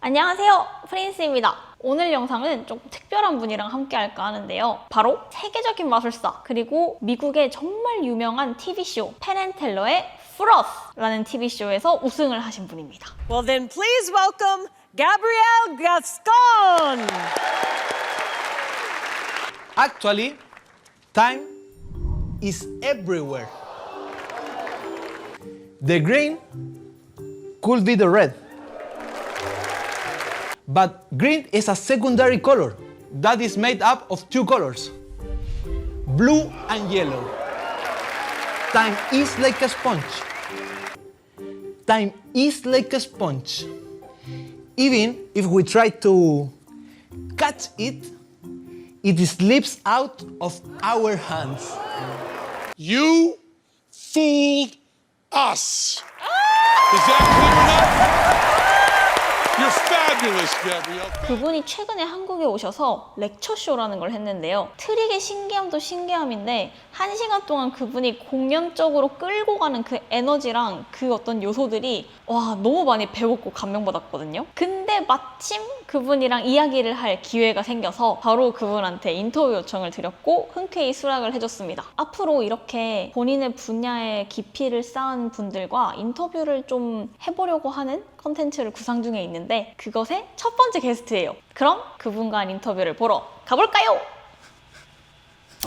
안녕하세요, 프린스입니다. 오늘 영상은 좀 특별한 분이랑 함께 할까 하는데요. 바로 세계적인 마술사, 그리고 미국의 정말 유명한 TV쇼 펜앤텔러의 프로스라는 TV쇼에서 우승을 하신 분입니다. Well then please welcome Gabriel Gascon! Actually, time is everywhere. The green could be the red. But green is a secondary color that is made up of two colors, blue and yellow. Time is like a sponge. Time is like a sponge. Even if we try to catch it, it slips out of our hands. You fooled us. Is that clear enough? You're fabulous, Gabriel. 그분이 최근에 한국에 오셔서 렉처쇼라는 걸 했는데요. 트릭의 신기함도 신기함인데 1시간 동안 그분이 공연적으로 끌고 가는 그 에너지랑 그 어떤 요소들이 와 너무 많이 배웠고 감명받았거든요. 근데 마침 그분이랑 이야기를 할 기회가 생겨서 바로 그분한테 인터뷰 요청을 드렸고 흔쾌히 수락을 해줬습니다. 앞으로 이렇게 본인의 분야에 깊이를 쌓은 분들과 인터뷰를 좀 해보려고 하는 컨텐츠를 구상 중에 있는데 그것의 첫 번째 게스트예요. 그럼 그분과 인터뷰를 보러 가볼까요?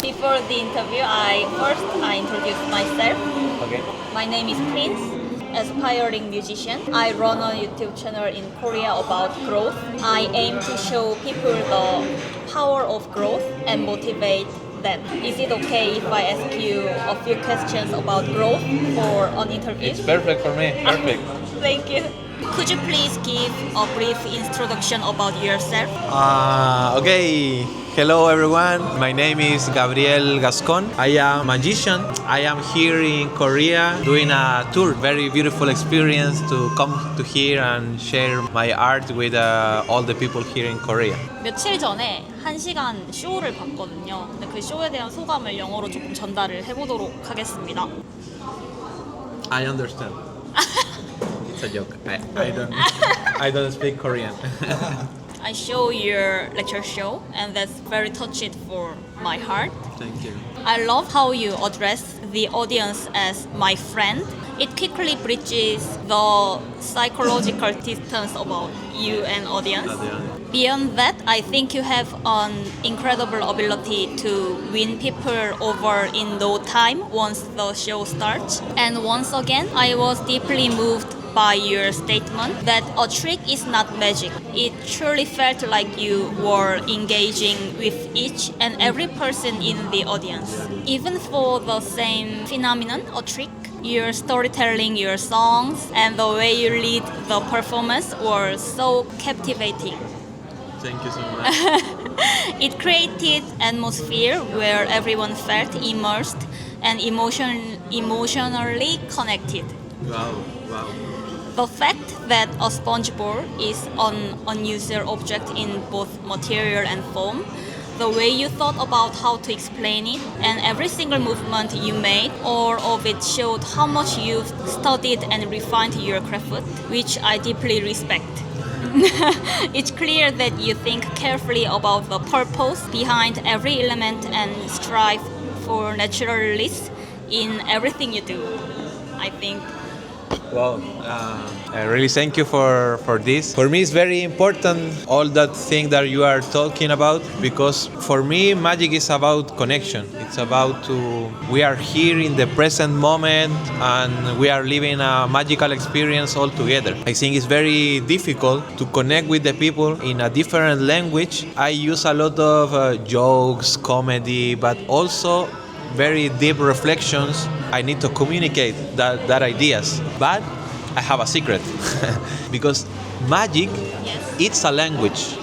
Before the interview, I introduce myself. Okay. My name is Prince. Aspiring musician. I run a YouTube channel in Korea about growth. I aim to show people the power of growth and motivate them. Is it okay if I ask you a few questions about growth for an interview? It's perfect for me. Perfect. Thank you. Could you please give a brief introduction about yourself? Okay, hello everyone. My name is Gabriel Gascon. I am a magician. I am here in Korea doing a tour. Very beautiful experience to come to here and share my art with all the people here in Korea. 며칠 전에 1시간 쇼를 봤거든요. 근데 그 쇼에 대한 소감을 영어로 조금 전달을 해보도록 하겠습니다. I understand. It's a joke. I don't speak Korean. I show your lecture show and that's very touching for my heart. Thank you. I love how you address the audience as my friend. It quickly bridges the psychological distance about you and audience. Beyond that, I think you have an incredible ability to win people over in no time once the show starts. And once again, I was deeply moved by your statement that a trick is not magic. It truly felt like you were engaging with each and every person in the audience. Even for the same phenomenon, a trick, your storytelling, your songs, and the way you lead the performance were so captivating. Thank you so much. It created atmosphere where everyone felt immersed and emotionally connected. Wow. The fact that a sponge ball is an unusual object in both material and form, the way you thought about how to explain it, and every single movement you made, all of it showed how much you've studied and refined your craft, which I deeply respect. It's clear that you think carefully about the purpose behind every element and strive for naturalness in everything you do. I think. Wow, I really thank you for this. For me, it's very important all that thing that you are talking about because for me, magic is about connection. It's about we are here in the present moment and we are living a magical experience all together. I think it's very difficult to connect with the people in a different language. I use a lot of jokes, comedy, but also very deep reflections. I need to communicate that ideas, but I have a secret because magic, it's a language.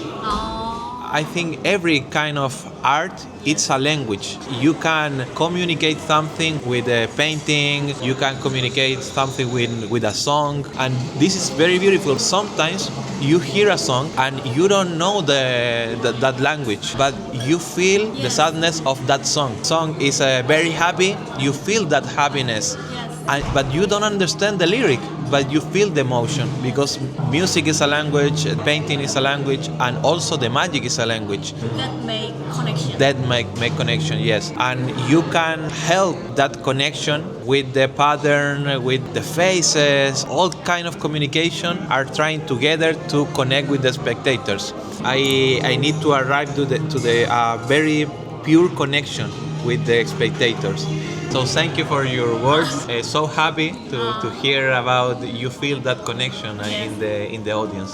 I think every kind of art, it's a language. You can communicate something with a painting, you can communicate something with a song, and this is very beautiful. Sometimes you hear a song and you don't know that language, but you feel the sadness of that song. Song is very happy, you feel that happiness. Yes. but you don't understand the lyric, but you feel the emotion, because music is a language, painting is a language, and also the magic is a language. That make connection. That make connection, yes. And you can help that connection with the pattern, with the faces, all kind of communication are trying together to connect with the spectators. I need to arrive to the very pure connection with the spectators. So thank you for your words. So happy to hear about you feel that connection in the audience.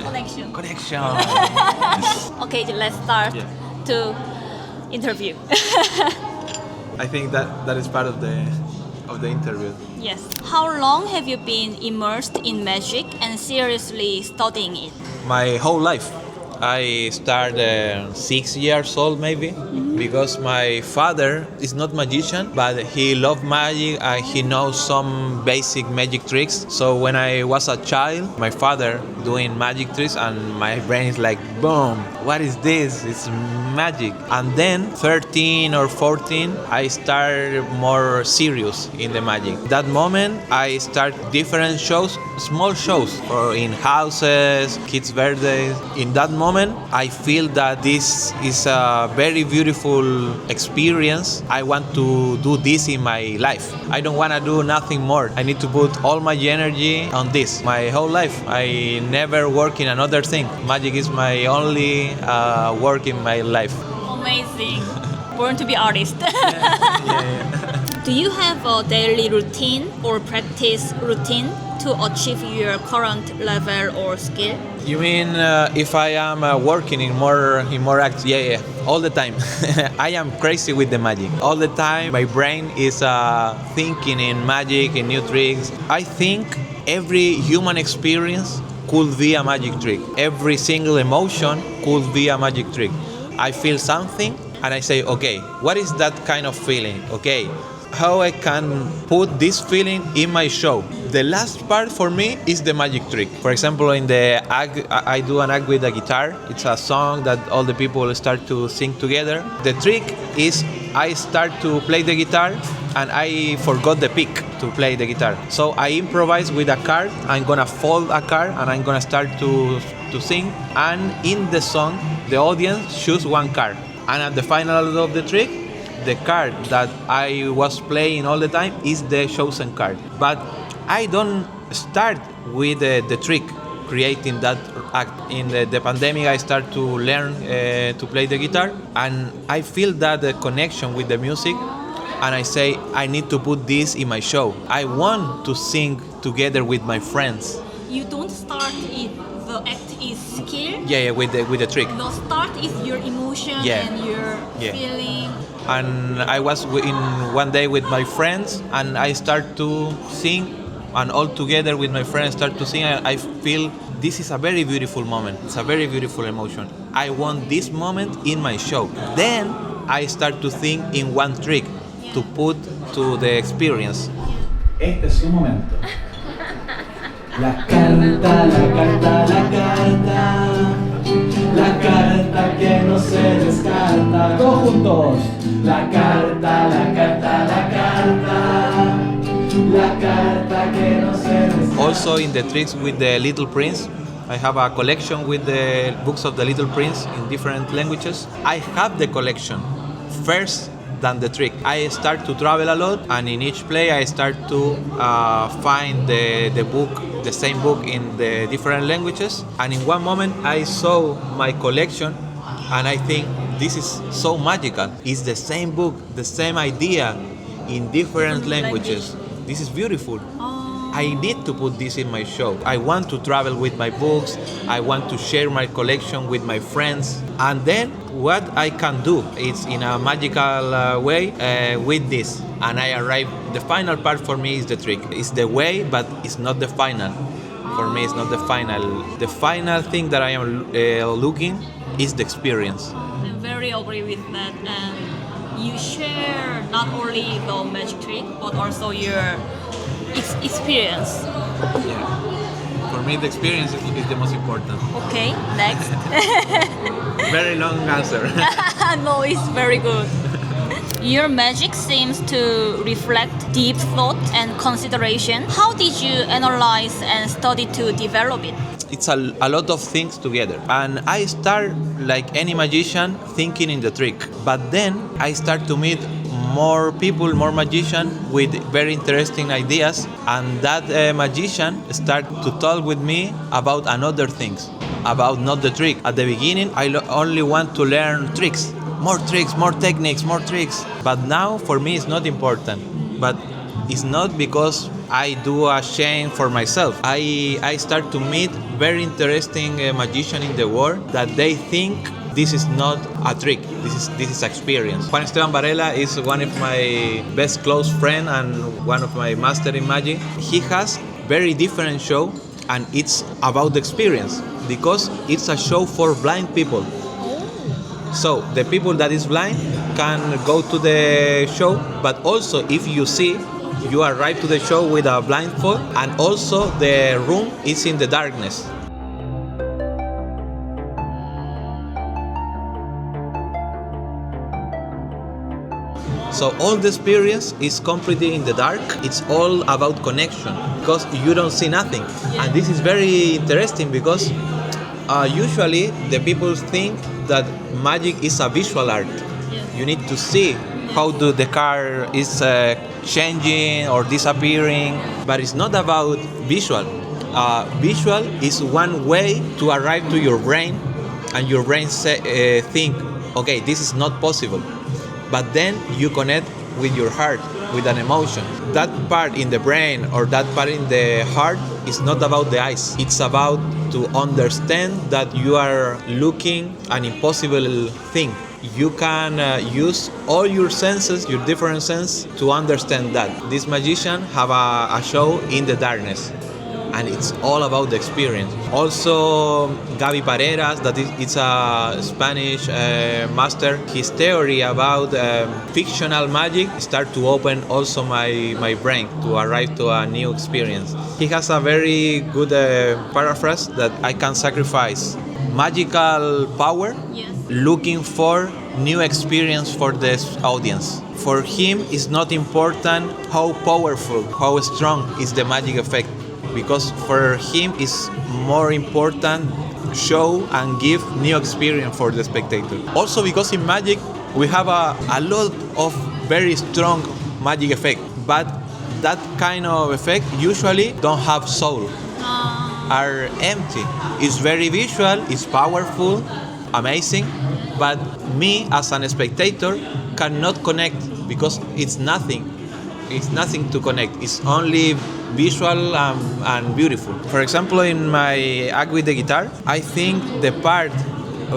Connection. Connection. Okay, let's start to interview. I think that is part of the interview. Yes. How long have you been immersed in magic and seriously studying it? My whole life. I started 6 years old maybe, because my father is not magician, but he loved magic and he knows some basic magic tricks. So when I was a child, my father doing magic tricks and my brain is like, boom, what is this? It's magic. And then 13 or 14, I started more serious in the magic. That moment, I start different shows, small shows, or in houses, kids' birthdays. In that moment, I feel that this is a very beautiful experience. I want to do this in my life. I don't want to do nothing more. I need to put all my energy on this. My whole life, I never work in another thing. Magic is my only work in my life. Amazing. Born to be artist. Yeah. Do you have a daily routine or practice routine to achieve your current level or skill? You mean if I am working in more acts? Yeah, all the time. I am crazy with the magic. All the time, my brain is thinking in magic, in new tricks. I think every human experience could be a magic trick. Every single emotion could be a magic trick. I feel something and I say, okay, what is that kind of feeling? Okay, how I can put this feeling in my show. The last part for me is the magic trick. For example, in the act, I do an act with a guitar. It's a song that all the people start to sing together. The trick is I start to play the guitar and I forgot the pick to play the guitar. So I improvise with a card. I'm gonna fold a card and I'm gonna start to sing. And in the song, the audience choose one card. And at the final of the trick, the card that I was playing all the time is the chosen card. But I don't start with the trick, creating that act. In the pandemic, I start to learn to play the guitar, and I feel that the connection with the music, and I say, I need to put this in my show. I want to sing together with my friends. You don't start it. The act is skill. Yeah, with the trick. The start is your emotion and your feeling. And I was in one day with my friends, and I start to sing, and all together with my friends start to sing. I feel this is a very beautiful moment. It's a very beautiful emotion. I want this moment in my show. Then I start to think in one trick to put to the experience. Este es su momento. La carta, la carta, la carta. La carta que no se descarta. Todos juntos. La carta, la carta, la carta. La carta que no se descarta. Also in the tricks with the Little Prince, I have a collection with the books of the Little Prince in different languages. I have the collection first than the trick. I start to travel a lot, and in each play I start to find the book, the same book in the different languages. And in one moment I saw my collection and I think this is so magical. It's the same book, the same idea in different languages. This is beautiful. I need to put this in my show. I want to travel with my books. I want to share my collection with my friends. And then what I can do is in a magical way with this. And I arrive, the final part for me is the trick. It's the way, but it's not the final. For me, it's not the final. The final thing that I am looking is the experience. I'm very agree with that. And you share not only the magic trick, but also your experience. Yeah. For me, the experience is the most important. Okay, next. Very long answer. No, it's very good. Your magic seems to reflect deep thought and consideration. How did you analyze and study to develop it? It's a lot of things together. And I start, like any magician, thinking in the trick. But then I start to meet more people, more magicians with very interesting ideas. And that magician start to talk with me about another things, about not the trick. At the beginning, I only want to learn tricks, more techniques, more tricks. But now, for me, it's not important. But it's not because I do a shame for myself. I start to meet very interesting magicians in the world that they think this is not a trick. This is experience. Juan Esteban Varela is one of my best close friend and one of my master in magic. He has very different show, and it's about the experience because it's a show for blind people. So the people that is blind can go to the show, but also if you see, you arrive to the show with a blindfold, and also the room is in the darkness. So all the experience is completely in the dark. It's all about connection because you don't see nothing. And this is very interesting because usually the people think that magic is a visual art. You need to see how the car is changing or disappearing, but it's not about visual. Visual is one way to arrive to your brain, and your brain think, okay, this is not possible. But then you connect with your heart, with an emotion. That part in the brain or that part in the heart is not about the eyes. It's about to understand that you are looking an impossible thing. You can use all your senses, your different senses, to understand that. This magician have a show in the darkness, and it's all about the experience. Also, Gabi Pareras, it's a Spanish master. His theory about fictional magic start to open also my brain to arrive to a new experience. He has a very good paraphrase that I can sacrifice magical power, looking for new experience for the audience. For him, it's not important how powerful, how strong is the magic effect, because for him it's more important show and give new experience for the spectator. Also because in magic we have a lot of very strong magic effect, but that kind of effect usually don't have soul, are empty. It's very visual, it's powerful, amazing, but me as a spectator cannot connect because it's nothing to connect. It's only visual and beautiful. For example, in my act with the guitar, I think the part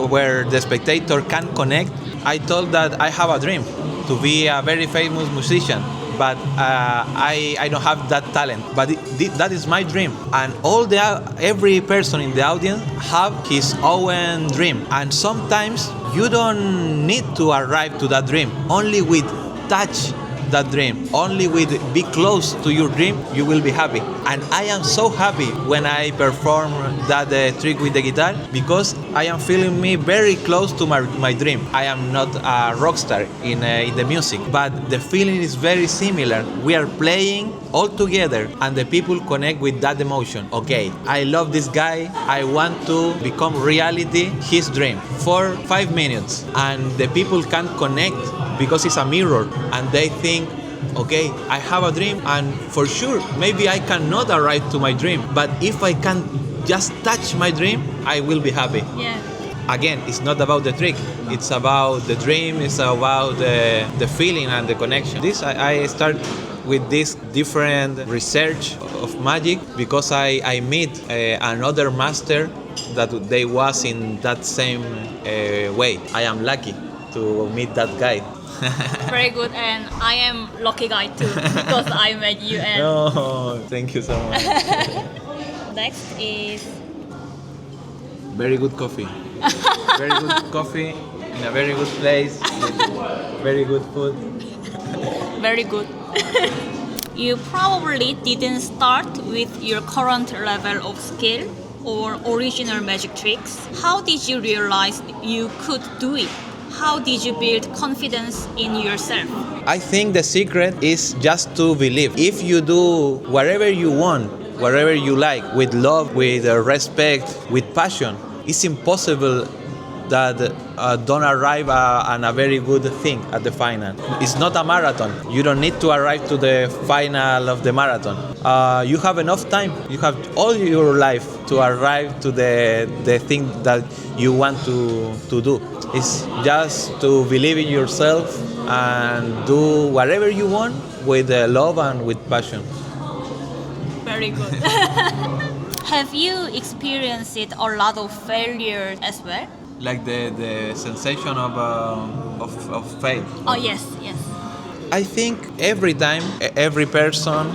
where the spectator can connect, I told that I have a dream to be a very famous musician, but I don't have that talent. But that is my dream, and every person in the audience have his own dream, and sometimes you don't need to arrive to that dream. Only with touch that dream, only with be close to your dream, you will be happy. And I am so happy when I perform that trick with the guitar, because I am feeling me very close to my dream. I am not a rock star in the music, but the feeling is very similar. We are playing all together and the people connect with that emotion. Okay, I love this guy, I want to become reality his dream for 5 minutes, and the people can connect because it's a mirror, and they think, okay, I have a dream, and for sure maybe I cannot arrive to my dream, but if I can just touch my dream, I will be happy. Again, it's not about the trick, it's about the dream, it's about the feeling and the connection. I start with this different research of magic because I meet another master that they was in that same way. I am lucky to meet that guy. Very good, and I am lucky guy too because I met you. And No, thank you so much. next is Very good coffee. Very good coffee in a very good place with very good food. very good. You probably didn't start with your current level of skill or original magic tricks. How did you realize you could do it? how did you build confidence in yourself? I think the secret is just to believe. If you do whatever you want, whatever you like, with love, with respect, with passion, it's impossible that don't arrive on a very good thing at the final. It's not a marathon. You don't need to arrive to the final of the marathon. You have enough time. You have all your life to arrive to the thing that you want to do. It's just to believe in yourself and do whatever you want with love and with passion. Very good. Have you experienced a lot of failure as well? Like the sensation of faith. Oh yes, yes. I think every time every person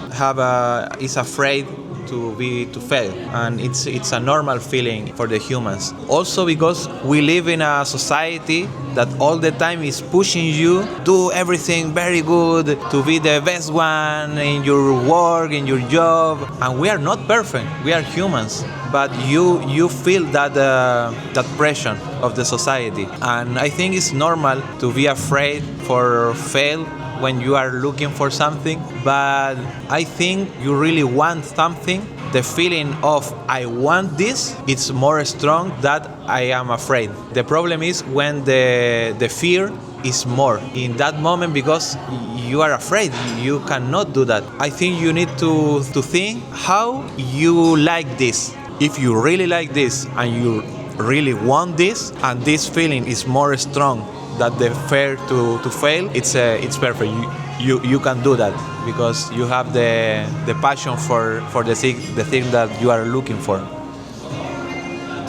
is afraid to fail, and it's a normal feeling for the humans. Also because we live in a society that all the time is pushing you do everything very good, to be the best one in your work, in your job, and we are not perfect. We are humans, but you feel that pressure of the society, and I think it's normal to be afraid for fail when you are looking for something. But I think you really want something, the feeling of I want this, it's more strong that I am afraid. The problem is when the fear is more in that moment, because you are afraid, you cannot do that. I think you need to think how you like this. If you really like this and you really want this, and this feeling is more strong that the fear to fail, it's perfect. You can do that because you have the passion for the thing that you are looking for.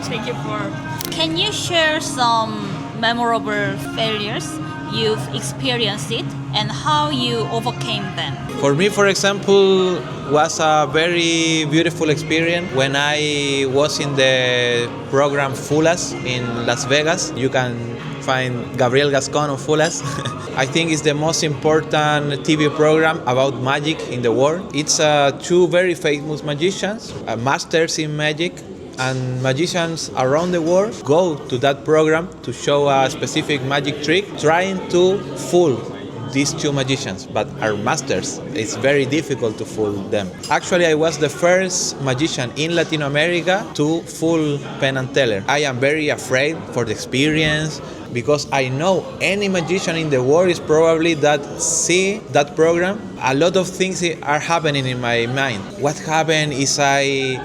Thank you for. Can you share some memorable failures you've experienced it and how you overcame them? For me, for example, was a very beautiful experience when I was in the program Fulas in Las Vegas. You can find Gabriel Gascon on Fulas. I think it's the most important TV program about magic in the world. It's two very famous magicians, masters in magic, and magicians around the world go to that program to show a specific magic trick, trying to fool these two magicians, but are masters. It's very difficult to fool them. Actually, I was the first magician in Latin America to fool Penn and Teller. I am very afraid for the experience, because I know any magician in the world is probably that see that program. A lot of things are happening in my mind. What happened is I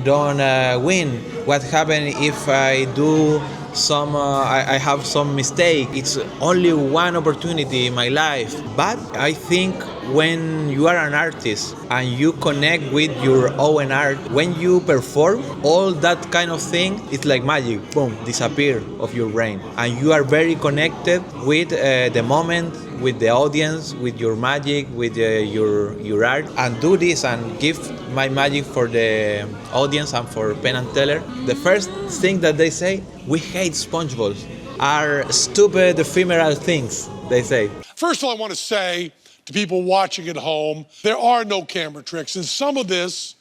don't win? What happened if I do I have some mistake? It's only one opportunity in my life. But I think when you are an artist and you connect with your own art, when you perform, all that kind of thing, it's like magic, boom, disappear of your brain. And you are very connected with the moment, with the audience, with your magic, with your art. And do this and give my magic for the audience and for Penn and Teller. The first thing that they say, we hate SpongeBob, are stupid ephemeral things, they say. First of all, I want to say to people watching at home, there are no camera tricks, and some of this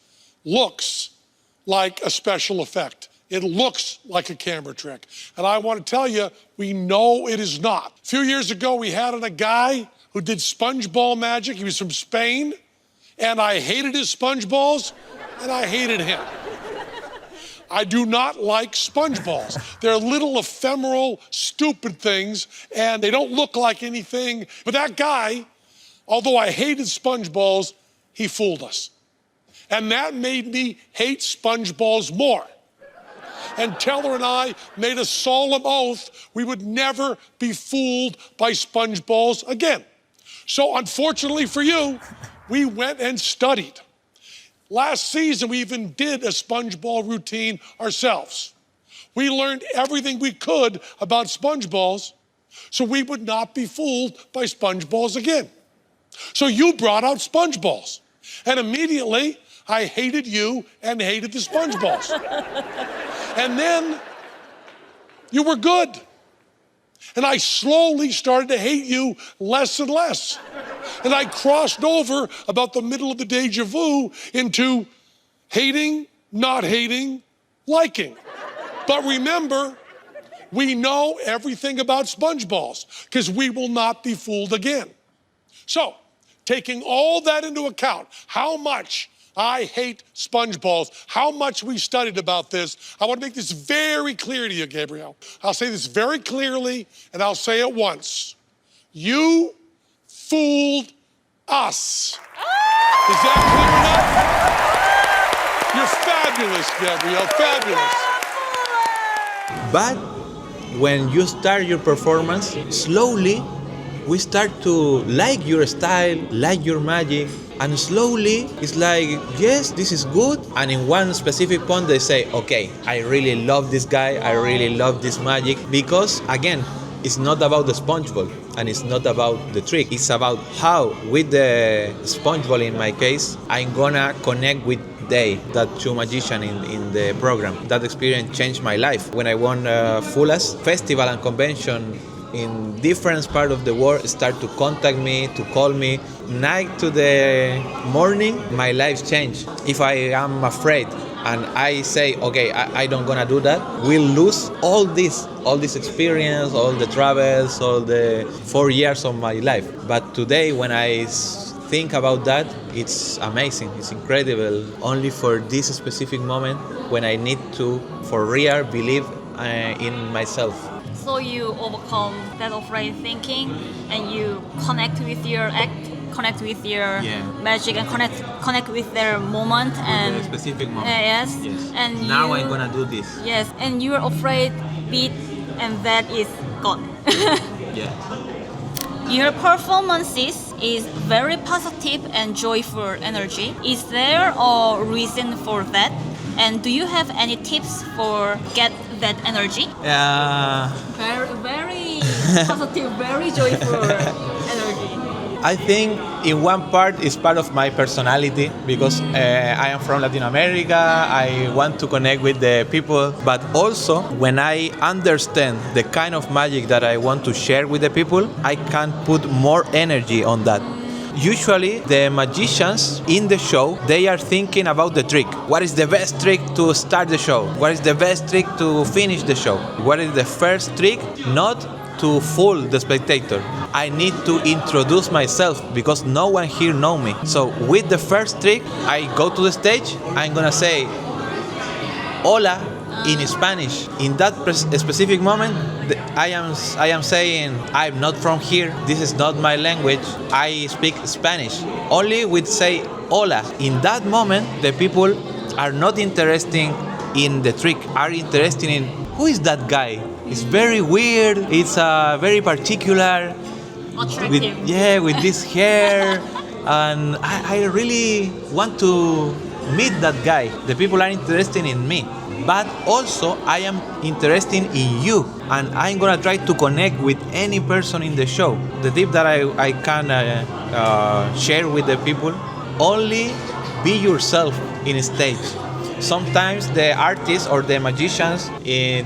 looks like a special effect. It looks like a camera trick. And I want to tell you, we know it is not. A few years ago, we had a guy who did sponge ball magic. He was from Spain, and I hated his sponge balls, and I hated him. I do not like sponge balls. They're little ephemeral, stupid things, and they don't look like anything. But that guy, although I hated sponge balls, he fooled us. And that made me hate sponge balls more. And Teller and I made a solemn oath we would never be fooled by sponge balls again. So unfortunately for you, we went and studied. Last season, we even did a sponge ball routine ourselves. We learned everything we could about sponge balls so we would not be fooled by sponge balls again. So you brought out sponge balls. And immediately, I hated you and hated the sponge balls. And then you were good. And I slowly started to hate you less and less. And I crossed over about the middle of the deja vu into hating, not hating, liking. But remember, We know everything about sponge balls because we will not be fooled again. So, taking all that into account, how much I hate sponge balls, how much we studied about this, I want to make this very clear to you, Gabriel. I'll say this very clearly, and I'll say it once. You fooled us. Is that clear enough? You're fabulous, Gabriel, fabulous. But when you start your performance, slowly we start to like your style, like your magic, and slowly it's like, yes, this is good. And in one specific point they say, okay, I really love this guy, I really love this magic, because again, it's not about the sponge ball and it's not about the trick. It's about how, with the sponge ball in my case, I'm gonna connect with they, that two magicians in the program. That experience changed my life. When I won Fulas festival and convention in different parts of the world start to contact me, to call me. Night to the morning, my life changed. If I am afraid and I say, okay, I don't gonna do that, we'll lose all this experience, all the travels, all the 4 years of my life. But today, when I think about that, it's amazing, it's incredible. Only for this specific moment when I need to, for real, believe in myself. So you overcome that afraid thinking and you connect with your act, connect with your magic, and connect with their moment and the specific moment. Yes. And now I'm gonna do this. Yes, and you're afraid beat, and that is gone. Yeah. Your performances is very positive and joyful energy. Is there a reason for that? And do you have any tips for get that energy? Very positive, very joyful energy. I think in one part it's part of my personality because I am from Latin America, I want to connect with the people, but also when I understand the kind of magic that I want to share with the people, I can put more energy on that. Usually the magicians in the show, they are thinking about the trick. What is the best trick to start the show? What is the best trick to finish the show? What is the first trick? Not to fool the spectator. I need to introduce myself because no one here know me. So with the first trick, I go to the stage, I'm gonna say hola in Spanish. In that specific moment, I am saying I'm not from here. This is not my language. I speak Spanish. Only with say hola. In that moment, the people are not interested in the trick. Are interested in who is that guy. It's very weird. It's very particular. Attractive. With this hair, and I really want to meet that guy. The people are interested in me. But also I am interested in you, and I'm gonna try to connect with any person in the show. The tip that I can share with the people, only be yourself in stage. Sometimes the artists or the magicians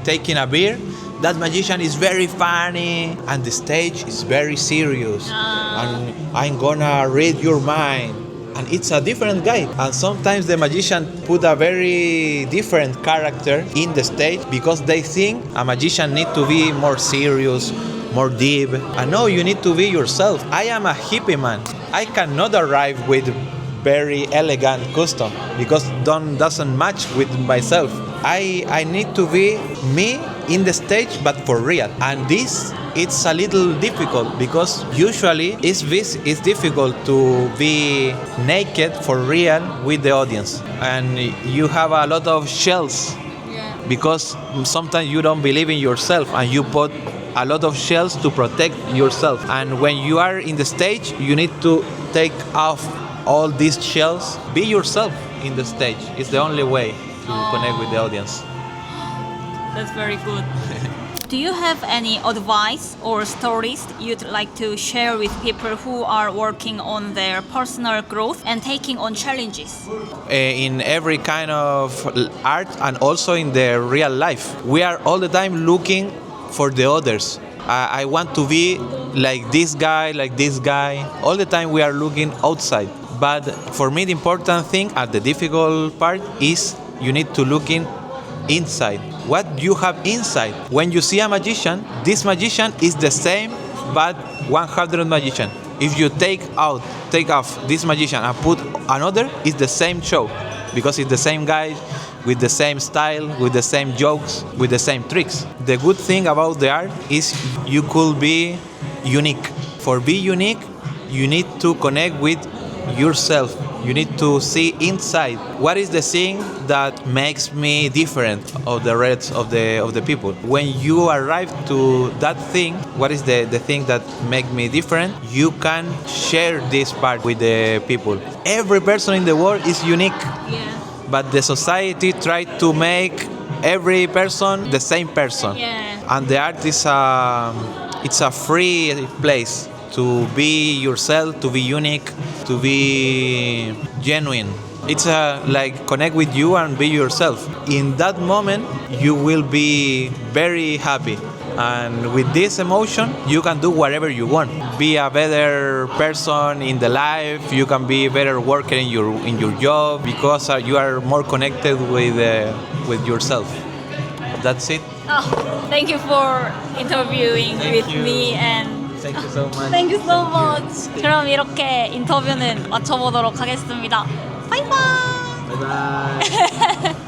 taking a beer, that magician is very funny and the stage is very serious and I'm gonna read your mind. And it's a different guy. And sometimes the magician put a very different character in the stage because they think a magician need to be more serious, more deep. And no, you need to be yourself. I am a hippie man. I cannot arrive with very elegant costume because doesn't match with myself. I need to be me in the stage, but for real. And this, it's a little difficult because usually it's difficult to be naked for real with the audience. And you have a lot of shells because sometimes you don't believe in yourself and you put a lot of shells to protect yourself. And when you are in the stage, you need to take off all these shells. Be yourself in the stage. It's the only way to connect with the audience. That's very good. Do you have any advice or stories you'd like to share with people who are working on their personal growth and taking on challenges? In every kind of art and also in the real life, we are all the time looking for the others. I want to be like this guy, like this guy. All the time we are looking outside. But for me, the important thing and the difficult part is you need to look inside. what you have inside. When you see a magician, this magician is the same, but 100 magician. If you take off this magician and put another, it's the same show, because it's the same guy with the same style, with the same jokes, with the same tricks. The good thing about the art is you could be unique. For be unique, you need to connect with yourself. You need to see inside what is the thing that makes me different of the rest of the people. When you arrive to that thing, what is the thing that makes me different, you can share this part with the people. Every person in the world is unique, but the society tried to make every person the same person. And the art is it's a free place to be yourself, to be unique, to be genuine. It's like connect with you and be yourself. In that moment, you will be very happy. And with this emotion, you can do whatever you want. Be a better person in the life. You can be a better worker in your job, because you are more connected with yourself. That's it. Oh, thank you for interviewing with me and Thank you so much. Thank you so much. 그럼 이렇게 인터뷰는 마쳐보도록 하겠습니다. 바이바이. Bye bye.